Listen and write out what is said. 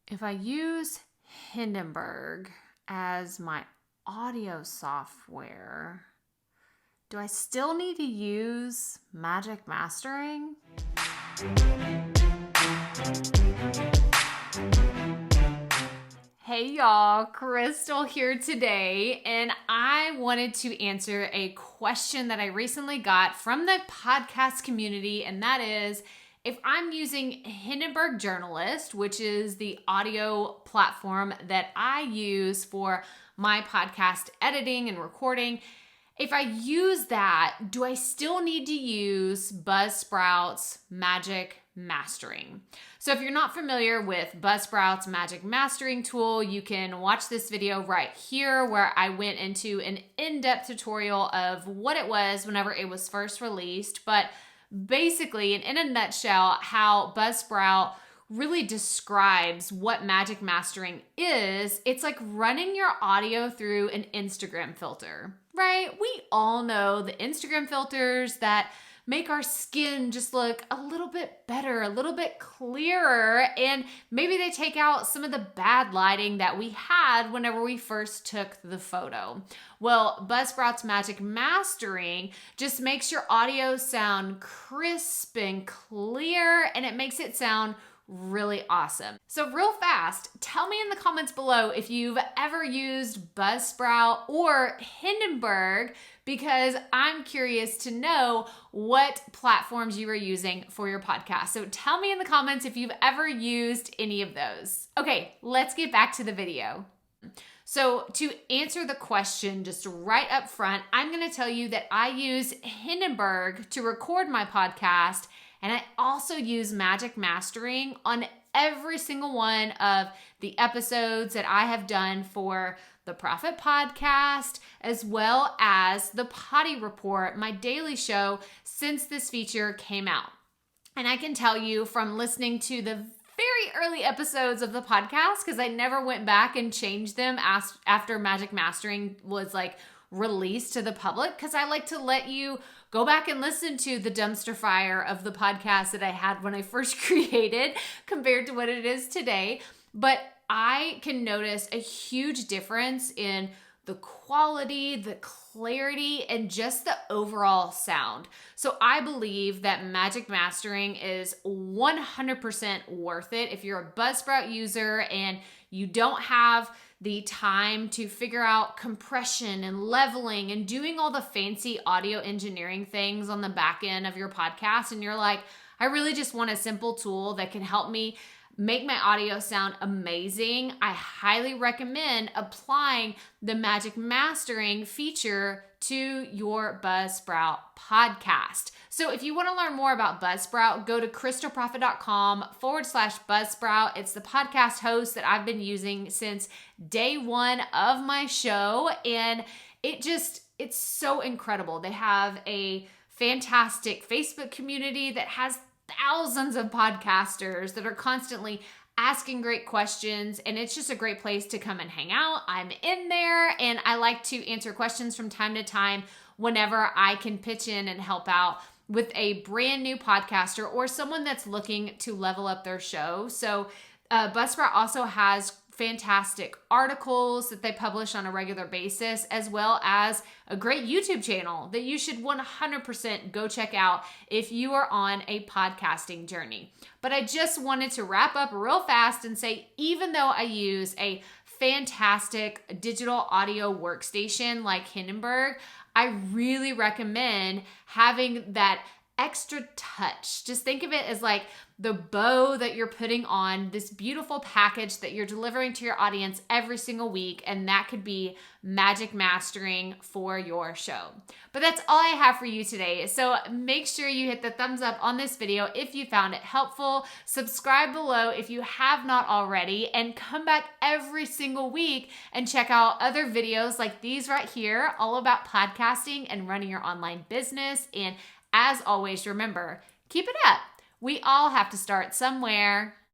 If I use Hindenburg as my audio software, do I still need to use Magic Mastering? Hey y'all, Crystal here today, and I wanted to answer a question that I recently got from the podcast community, and that is, if I'm using Hindenburg Journalist, which is the audio platform that I use for my podcast editing and recording, if I use that, do I still need to use Buzzsprout's Magic Mastering? So if you're not familiar with Buzzsprout's Magic Mastering tool, you can watch this video right here where I went into an in-depth tutorial of what it was whenever it was first released. But basically, and in a nutshell, how Buzzsprout really describes what Magic Mastering is. It's like running your audio through an Instagram filter, right? We all know the Instagram filters that make our skin just look a little bit better, a little bit clearer, and maybe they take out some of the bad lighting that we had whenever we first took the photo. Well, Buzzsprout's Magic Mastering just makes your audio sound crisp and clear, and it makes it sound really awesome. So real fast, tell me in the comments below if you've ever used Buzzsprout or Hindenburg, because I'm curious to know what platforms you are using for your podcast. So tell me in the comments if you've ever used any of those. Okay, let's get back to the video. So to answer the question just right up front, I'm going to tell you that I use Hindenburg to record my podcast, and I also use Magic Mastering on every single one of the episodes that I have done for the Proffitt Podcast, as well as the Potty Report, my daily show, since this feature came out. And I can tell you from listening to the very early episodes of the podcast, because I never went back and changed them after Magic Mastering was released to the public, because I like to let you go back and listen to the dumpster fire of the podcast that I had when I first created compared to what it is today. But I can notice a huge difference in the quality, the clarity, and just the overall sound. So I believe that Magic Mastering is 100% worth it if you're a Buzzsprout user and you don't have the time to figure out compression and leveling and doing all the fancy audio engineering things on the back end of your podcast. And you're like, I really just want a simple tool that can help me make my audio sound amazing. I highly recommend applying the Magic Mastering feature to your Buzzsprout podcast. So if you want to learn more about Buzzsprout, go to crystalproffitt.com/Buzzsprout. It's the podcast host that I've been using since day one of my show. And it's so incredible. They have a fantastic Facebook community that has thousands of podcasters that are constantly asking great questions, and it's just a great place to come and hang out. I'm in there, and I like to answer questions from time to time whenever I can pitch in and help out with a brand new podcaster or someone that's looking to level up their show. So Buzzsprout also has fantastic articles that they publish on a regular basis, as well as a great YouTube channel that you should 100% go check out if you are on a podcasting journey. But I just wanted to wrap up real fast and say, even though I use a fantastic digital audio workstation like Hindenburg, I really recommend having that extra touch. Just think of it as like the bow that you're putting on this beautiful package that you're delivering to your audience every single week, and that could be Magic Mastering for your show. But that's all I have for you today. So make sure you hit the thumbs up on this video if you found it helpful. Subscribe below if you have not already, and come back every single week and check out other videos like these right here, all about podcasting and running your online business. And as always, remember, keep it up. We all have to start somewhere.